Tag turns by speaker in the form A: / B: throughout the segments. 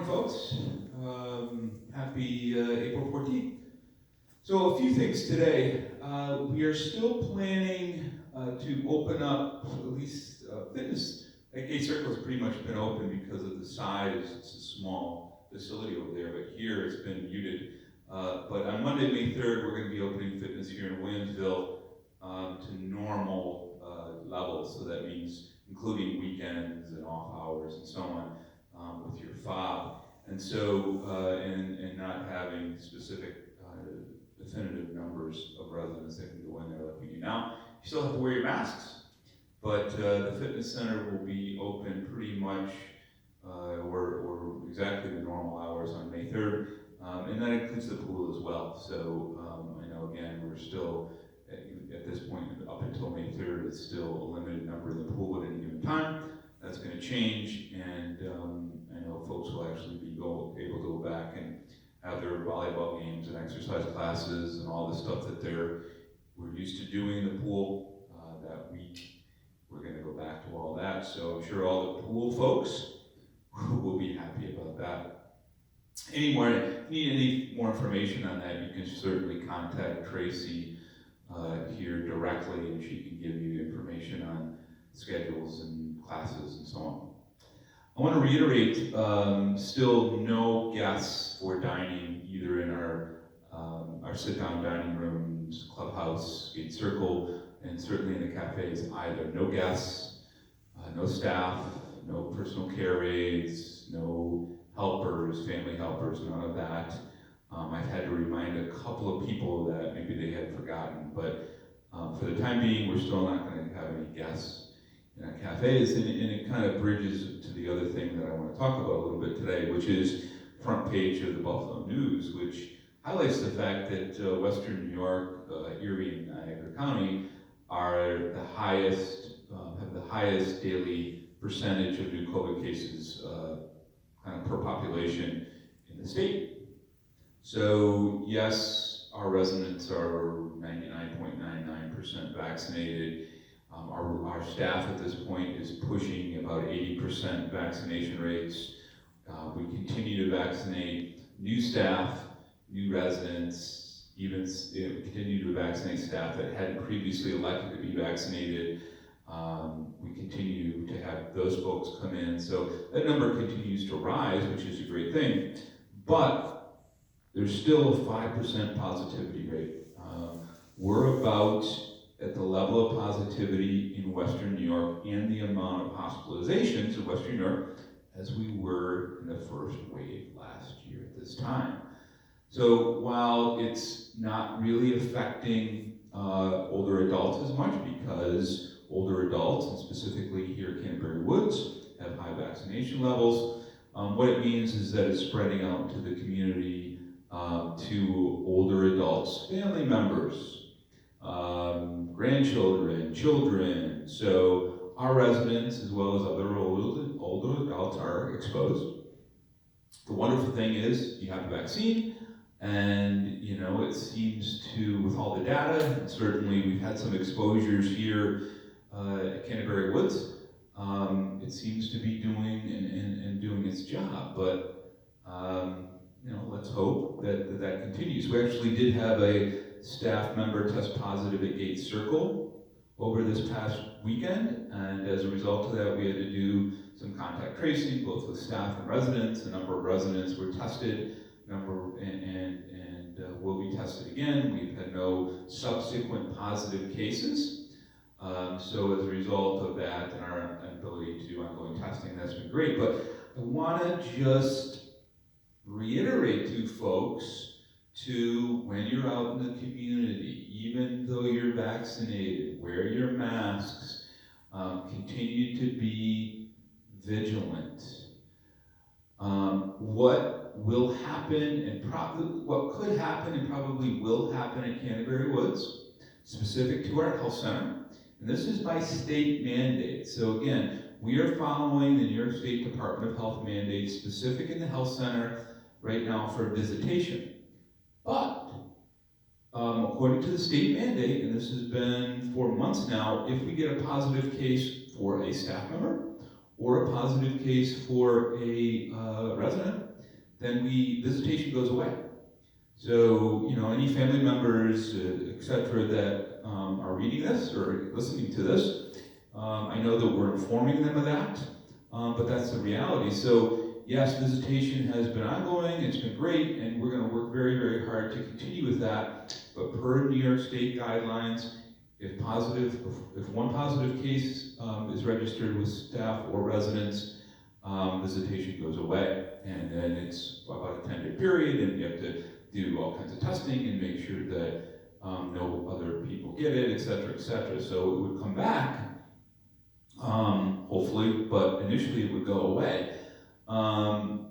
A: folks. Happy April 14th. So a few things today. We are still planning to open up at least fitness. Gate Circle has pretty much been open because of the size. It's a small facility over there, but here it's been muted. But on Monday, May 3rd, we're going to be opening fitness here in Williamsville to normal levels. So that means including weekends and off hours and so on with your fob. And so, and not having specific definitive numbers of residents that can go in there like we do now. You still have to wear your masks, but the fitness center will be open pretty much or exactly the normal hours on May 3rd, and that includes the pool as well. So I know again we're still at this point up until May 3rd, it's still a limited number in the pool at any given time. That's going to change, and I know folks will actually be able to go back and have their volleyball games and exercise classes and all the stuff that we're used to doing in the pool that week. We're going to go back to all that, so I'm sure all the pool folks will be happy about that. If you need any more information on that, you can certainly contact Tracy here directly, and she can give you information on schedules and classes and so on. I want to reiterate, still no guests for dining either in our sit-down dining rooms, clubhouse, Gate Circle, and certainly in the cafes either. No guests, no staff, no personal care aides, no helpers, family helpers, none of that. I've had to remind a couple of people that maybe they had forgotten, but for the time being, we're still not going to have any guests in our cafes, and it kind of bridges to the other thing that I want to talk about a little bit today, which is front page of the Buffalo News, which highlights the fact that Western New York, Erie, and Niagara County are have the highest daily percentage of new COVID cases kind of per population in the state. So yes, our residents are 99.99% vaccinated. Our staff at this point is pushing about 80% vaccination rates. We continue to vaccinate new staff, new residents, even we continue to vaccinate staff that hadn't previously elected to be vaccinated. We continue to have those folks come in. So that number continues to rise, which is a great thing. But there's still a 5% positivity rate. We're about at the level of positivity in Western New York and the amount of hospitalizations in Western New York as we were in the first wave last year at this time. So while it's not really affecting older adults as much, because older adults, and specifically here at Canterbury Woods, have high vaccination levels, what it means is that it's spreading out to the community, to older adults, family members, grandchildren, children. So our residents, as well as other older adults, are exposed. The wonderful thing is you have the vaccine, and it seems to, with all the data, and certainly we've had some exposures here at Canterbury Woods, it seems to be doing its job. But let's hope that continues. We actually did have a staff member test positive at Gate Circle over this past weekend, and as a result of that, we had to do some contact tracing, both with staff and residents. A number of residents were tested, and will be tested again. We've had no subsequent positive cases. So as a result of that and our ability to do ongoing testing, that's been great. But I want to just reiterate to folks when you're out in the community, even though you're vaccinated, wear your masks, continue to be vigilant. What will happen and what could happen and probably will happen at Canterbury Woods, specific to our health center, and this is by state mandate. So again, we are following the New York State Department of Health mandates specific in the health center right now for visitation. But according to the state mandate, and this has been for months now, if we get a positive case for a staff member or a positive case for a resident, then visitation goes away. So, any family members, etc., that are reading this or listening to this, I know that we're informing them of that, but that's the reality. So, yes, visitation has been ongoing, it's been great, and we're going to work very, very hard to continue with that. But per New York State guidelines, if one positive case is registered with staff or residents, visitation goes away. And then it's about a 10-day period, and you have to do all kinds of testing and make sure that no other people get it, et cetera, et cetera. So it would come back, hopefully, but initially it would go away.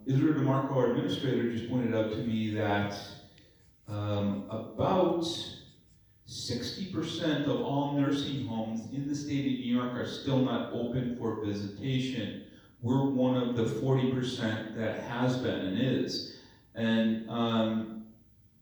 A: Israel DeMarco, our administrator, just pointed out to me that about 60% of all nursing homes in the state of New York are still not open for visitation. We're one of the 40% that has been and is. And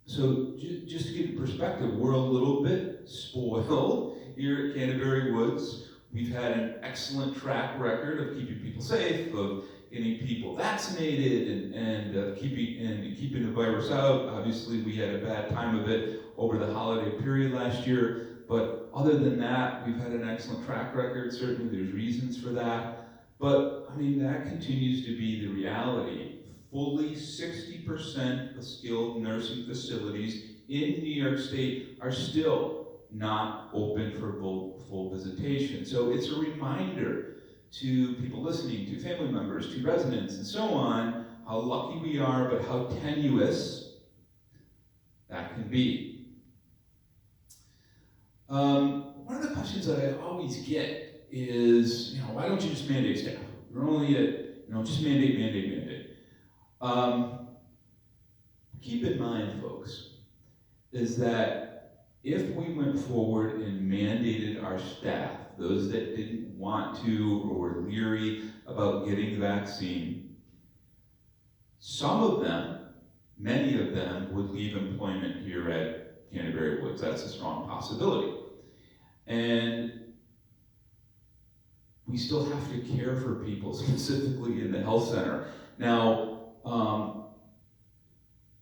A: so just to give you perspective, we're a little bit spoiled here at Canterbury Woods. We've had an excellent track record of keeping people safe, of getting people vaccinated, and keeping the virus out. Obviously, we had a bad time of it over the holiday period last year. But other than that, we've had an excellent track record. Certainly, there's reasons for that. But, that continues to be the reality. Fully 60% of skilled nursing facilities in New York State are still not open for full visitation. So it's a reminder to people listening, to family members, to residents, and so on, how lucky we are, but how tenuous that can be. One of the questions that I always get is, why don't you just mandate staff? You're only at, just mandate. Keep in mind, folks, is that if we went forward and mandated our staff, those that didn't want to or were leery about getting the vaccine, some of them, many of them, would leave employment here at Canterbury Woods. That's a strong possibility. And we still have to care for people, specifically in the health center. Now,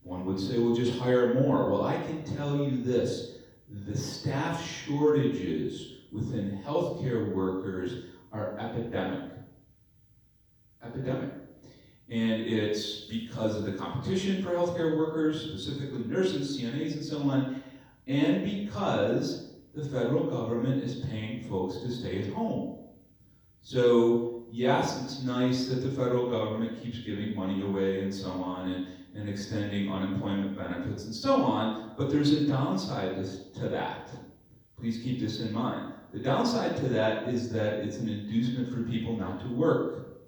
A: one would say, well, just hire more. Well, I can tell you this, the staff shortages within healthcare workers are epidemic. Epidemic. And it's because of the competition for healthcare workers, specifically nurses, CNAs, and so on, and because the federal government is paying folks to stay at home. So, yes, it's nice that the federal government keeps giving money away and so on, and extending unemployment benefits and so on, but there's a downside to that. Please keep this in mind. The downside to that is that it's an inducement for people not to work.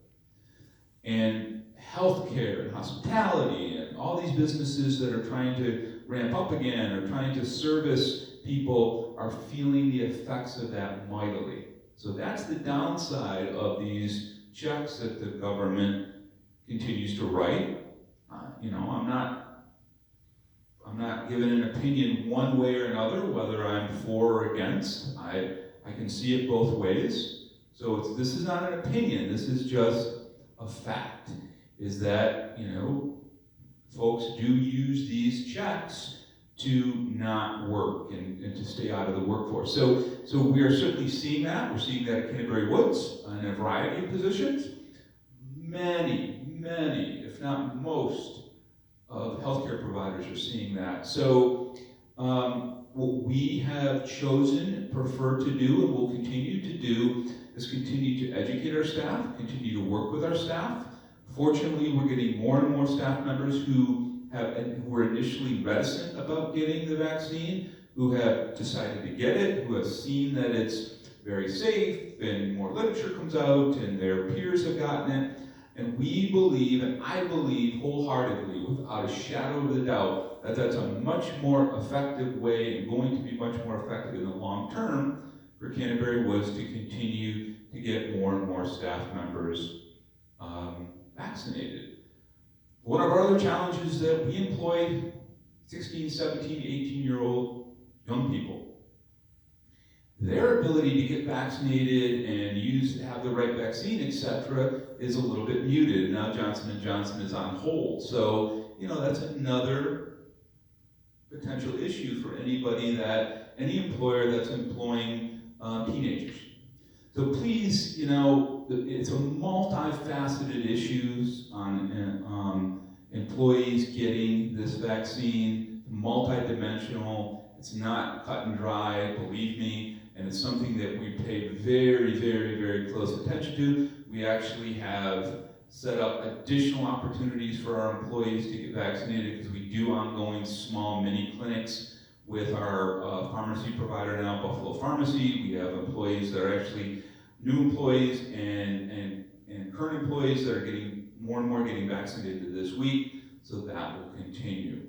A: And healthcare and hospitality and all these businesses that are trying to ramp up again or trying to service people are feeling the effects of that mightily. So that's the downside of these checks that the government continues to write. I'm not giving an opinion one way or another, whether I'm for or against. I can see it both ways. So this is not an opinion, this is just a fact, is that, folks do use these checks to not work and to stay out of the workforce. So we are certainly seeing that. We're seeing that at Canterbury Woods in a variety of positions. Many, if not most, of healthcare providers are seeing that. So what we have chosen, prefer to do, and will continue to do, is continue to educate our staff, continue to work with our staff. Fortunately, we're getting more and more staff members who were initially reticent about getting the vaccine, who have decided to get it, who have seen that it's very safe, and more literature comes out, and their peers have gotten it. And we believe, and I believe wholeheartedly, without a shadow of a doubt, that that's a much more effective way, and going to be much more effective in the long term for Canterbury Woods to continue to get more and more staff members vaccinated. One of our other challenges is that we employ 16, 17, 18-year-old young people. their ability to get vaccinated and have the right vaccine, etc., is a little bit muted. Now Johnson & Johnson is on hold. So, that's another potential issue for any employer that's employing teenagers. So please, it's a multifaceted issues on employees getting this vaccine, multidimensional. It's not cut and dry, believe me, and it's something that we pay very, very, very close attention to. We actually have set up additional opportunities for our employees to get vaccinated because we do ongoing small mini clinics with our pharmacy provider now, Buffalo Pharmacy. We have employees that are actually new employees and current employees that are getting more and more getting vaccinated this week, so that will continue.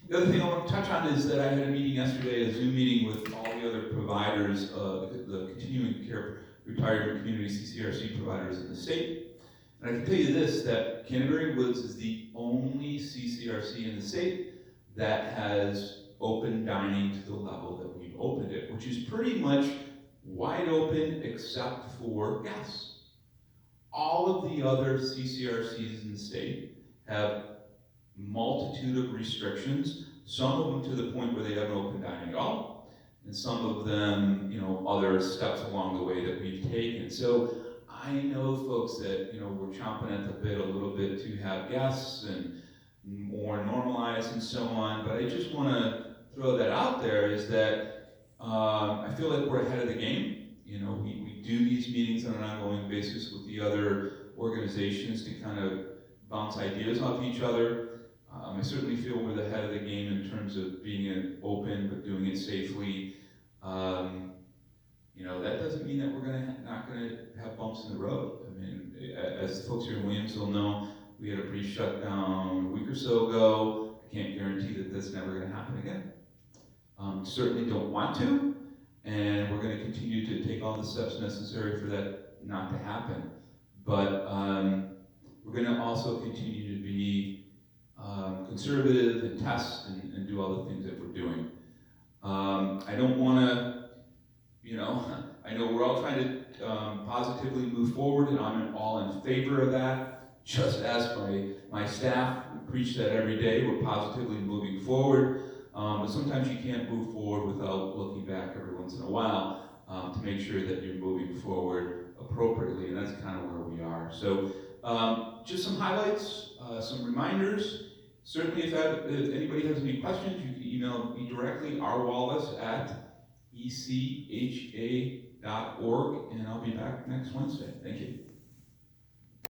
A: The other thing I want to touch on is that I had a meeting yesterday, a Zoom meeting with all the other providers, the continuing care retirement community CCRC providers in the state. And I can tell you this, that Canterbury Woods is the only CCRC in the state that has open dining to the level that we've opened it, which is pretty much wide open except for guests. All of the other CCRCs in the state have multitude of restrictions, some of them to the point where they have no open dining at all, and some of them, other steps along the way that we've taken. So I know folks that, we're chomping at the bit a little bit to have guests and more normalized and so on, but I just want to throw that out there is that I feel like we're ahead of the game. We do these meetings on an ongoing basis with the other organizations to kind of bounce ideas off each other. I certainly feel we're the head of the game in terms of being open but doing it safely. That doesn't mean that we're not going to have bumps in the road. I mean, as folks here in Williamsville know, we had a brief shutdown a week or so ago. I can't guarantee that that's never going to happen again. Certainly don't want to, and we're going to continue to take all the steps necessary for that not to happen. But we're going to also continue to be conservative and test and do all the things that we're doing. I don't want to, I know we're all trying to positively move forward, and I'm all in favor of that. Just as my staff preach that every day, we're positively moving forward. But sometimes you can't move forward without looking back every once in a while to make sure that you're moving forward appropriately, and that's kind of where we are. So just some highlights, some reminders. Certainly if anybody has any questions, you can email me directly, rwallace@echa.org, and I'll be back next Wednesday. Thank you.